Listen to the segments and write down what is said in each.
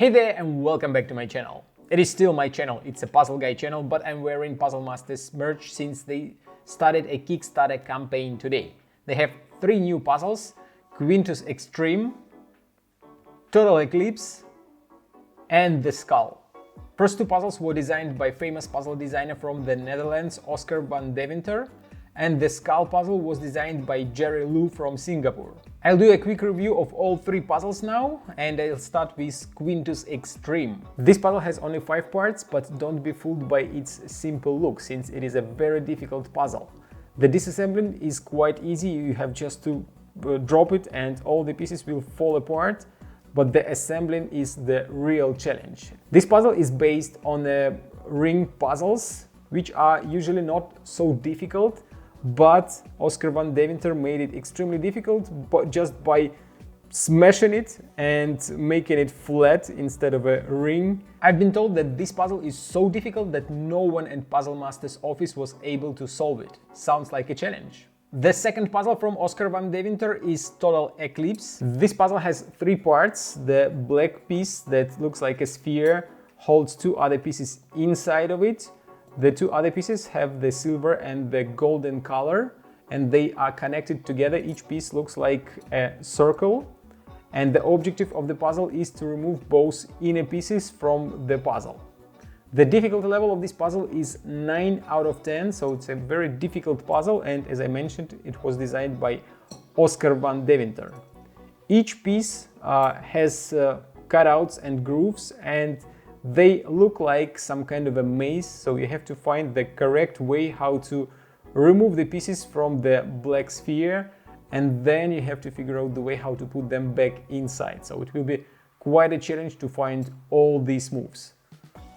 Hey there and welcome back to my channel. It is still my channel, it's a puzzle guy channel, but I'm wearing Puzzlemaster's merch since they started a Kickstarter campaign today. They have 3 new puzzles: Quintus Extreme, Total Eclipse and The Skull. First 2 puzzles were designed by famous puzzle designer from the Netherlands, Oscar van Deventer, and the Skull puzzle was designed by Jerry Liu from Singapore. I'll do a quick review of all 3 puzzles now, and I'll start with Quintus Extreme. This puzzle has only 5 parts, but don't be fooled by its simple look, since it is a very difficult puzzle. The disassembling is quite easy, you have just to drop it and all the pieces will fall apart, but the assembling is the real challenge. This puzzle is based on ring puzzles, which are usually not so difficult, but Oscar van Deventer made it extremely difficult just by smashing it and making it flat instead of a ring. I've been told that this puzzle is so difficult that no one in Puzzlemaster's office was able to solve it. Sounds like a challenge. The second puzzle from Oscar van Deventer is Total Eclipse. This puzzle has 3 parts. The black piece that looks like a sphere holds 2 other pieces inside of it. The 2 other pieces have the silver and the golden color, and they are connected together. Each piece looks like a circle, and the objective of the puzzle is to remove both inner pieces from the puzzle. The difficulty level of this puzzle is 9 out of 10, so it's a very difficult puzzle, and as I mentioned, it was designed by Oscar van Deventer. Each piece has cutouts and grooves, and they look like some kind of a maze, so you have to find the correct way how to remove the pieces from the black sphere, and then you have to figure out the way how to put them back inside. So it will be quite a challenge to find all these moves.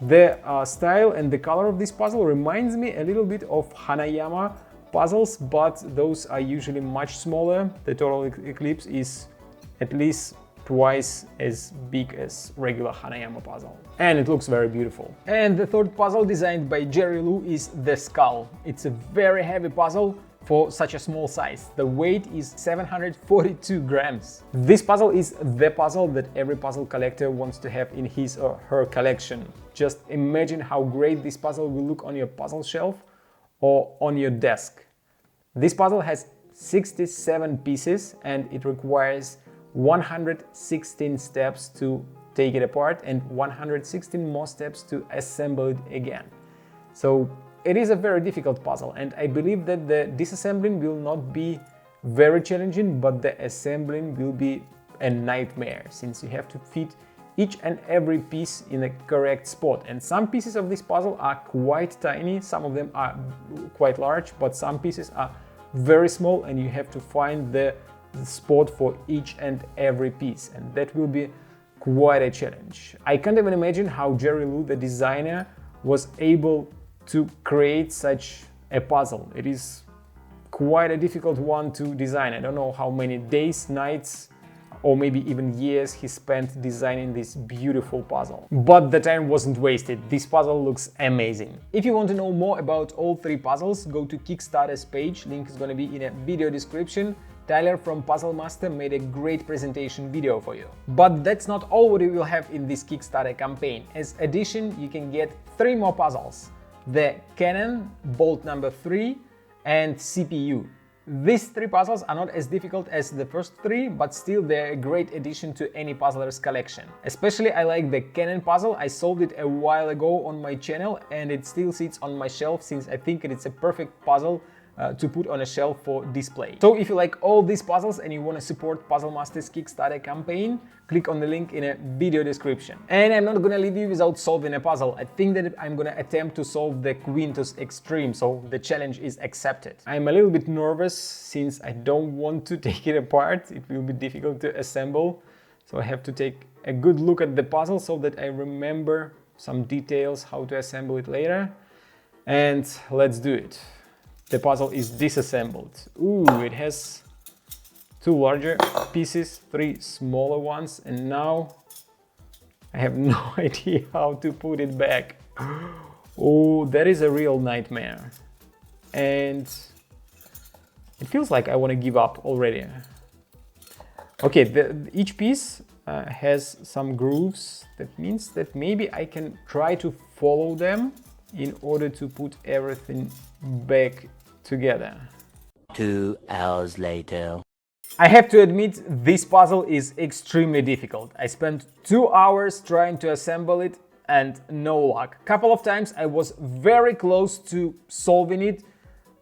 The style and the color of this puzzle reminds me a little bit of Hanayama puzzles, but those are usually much smaller. The Total Eclipse is at least twice as big as regular Hanayama puzzle. And it looks very beautiful. And the third puzzle, designed by Jerry Liu, is The Skull. It's a very heavy puzzle for such a small size. The weight is 742 grams. This puzzle is the puzzle that every puzzle collector wants to have in his or her collection. Just imagine how great this puzzle will look on your puzzle shelf or on your desk. This puzzle has 67 pieces and it requires 116 steps to take it apart and 116 more steps to assemble it again. So it is a very difficult puzzle, and I believe that the disassembling will not be very challenging, but the assembling will be a nightmare, since you have to fit each and every piece in the correct spot. And some pieces of this puzzle are quite tiny, some of them are quite large, but some pieces are very small and you have to find the spot for each and every piece, and that will be quite a challenge. I can't even imagine how Jerry Liu, the designer, was able to create such a puzzle. It is quite a difficult one to design. I don't know how many days, nights, or maybe even years he spent designing this beautiful puzzle. But the time wasn't wasted. This puzzle looks amazing. If you want to know more about all 3 puzzles, go to Kickstarter's page. Link is going to be in a video description. Tyler from Puzzlemaster made a great presentation video for you. But that's not all what you will have in this Kickstarter campaign. As addition, you can get 3 more puzzles: the cannon, bolt number 3, and CPU. These 3 puzzles are not as difficult as the first 3, but still they're a great addition to any puzzler's collection. Especially I like the cannon puzzle. I solved it a while ago on my channel and it still sits on my shelf, since I think it's a perfect puzzle to put on a shelf for display. So if you like all these puzzles and you want to support Puzzlemaster's Kickstarter campaign, click on the link in a video description. And I'm not gonna leave you without solving a puzzle. I think that I'm gonna attempt to solve the Quintus Extreme, so the challenge is accepted. I'm a little bit nervous since I don't want to take it apart. It will be difficult to assemble, so I have to take a good look at the puzzle so that I remember some details how to assemble it later. And let's do it. The puzzle is disassembled. Ooh, it has 2 larger pieces, 3 smaller ones, and now I have no idea how to put it back. Oh, that is a real nightmare. And it feels like I want to give up already. Okay, each piece has some grooves. That means that maybe I can try to follow them in order to put everything back together. 2 hours later. I have to admit, this puzzle is extremely difficult. I spent 2 hours trying to assemble it and no luck. Couple of times I was very close to solving it,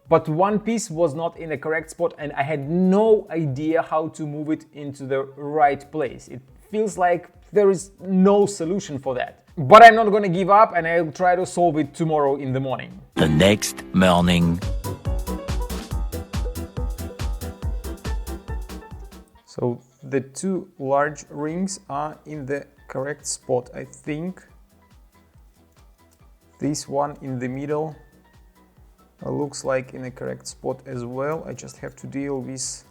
but one piece was not in the correct spot and I had no idea how to move it into the right place. It feels like there is no solution for that. But I'm not gonna give up and I'll try to solve it tomorrow in the morning. The next morning. So the 2 large rings are in the correct spot, I think. This one in the middle looks like in the correct spot as well. I just have to deal with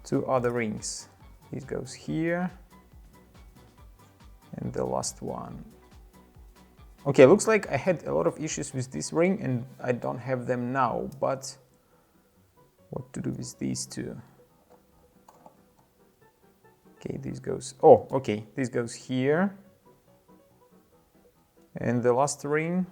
2 other rings. This goes here. And the last one. Okay, looks like I had a lot of issues with this ring and I don't have them now, but what to do with these 2? Okay, this goes, oh, okay, this goes here. And the last ring.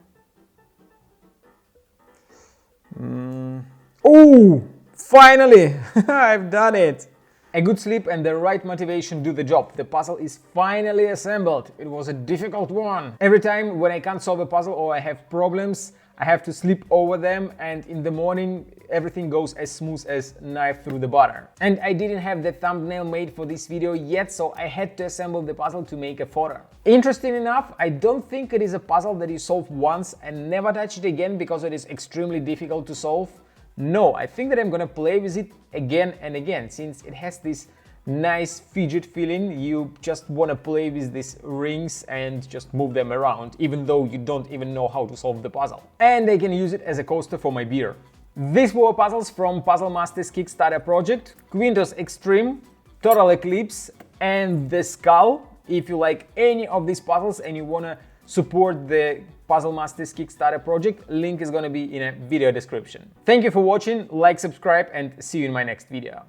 Oh, finally, I've done it. A good sleep and the right motivation do the job. The puzzle is finally assembled. It was a difficult one. Every time when I can't solve a puzzle or I have problems, I have to sleep over them, and in the morning everything goes as smooth as knife through the butter. And I didn't have the thumbnail made for this video yet, so I had to assemble the puzzle to make a photo. Interesting enough, I don't think it is a puzzle that you solve once and never touch it again because it is extremely difficult to solve. No, I think that I'm gonna play with it again and again, since it has this nice fidget feeling. You just wanna play with these rings and just move them around, even though you don't even know how to solve the puzzle. And I can use it as a coaster for my beer. These were puzzles from Puzzlemaster's Kickstarter project: Quintus Extreme, Total Eclipse, and the Skull. If you like any of these puzzles and you wanna support the Puzzlemaster's Kickstarter project, link is gonna be in a video description. Thank you for watching, like, subscribe, and see you in my next video.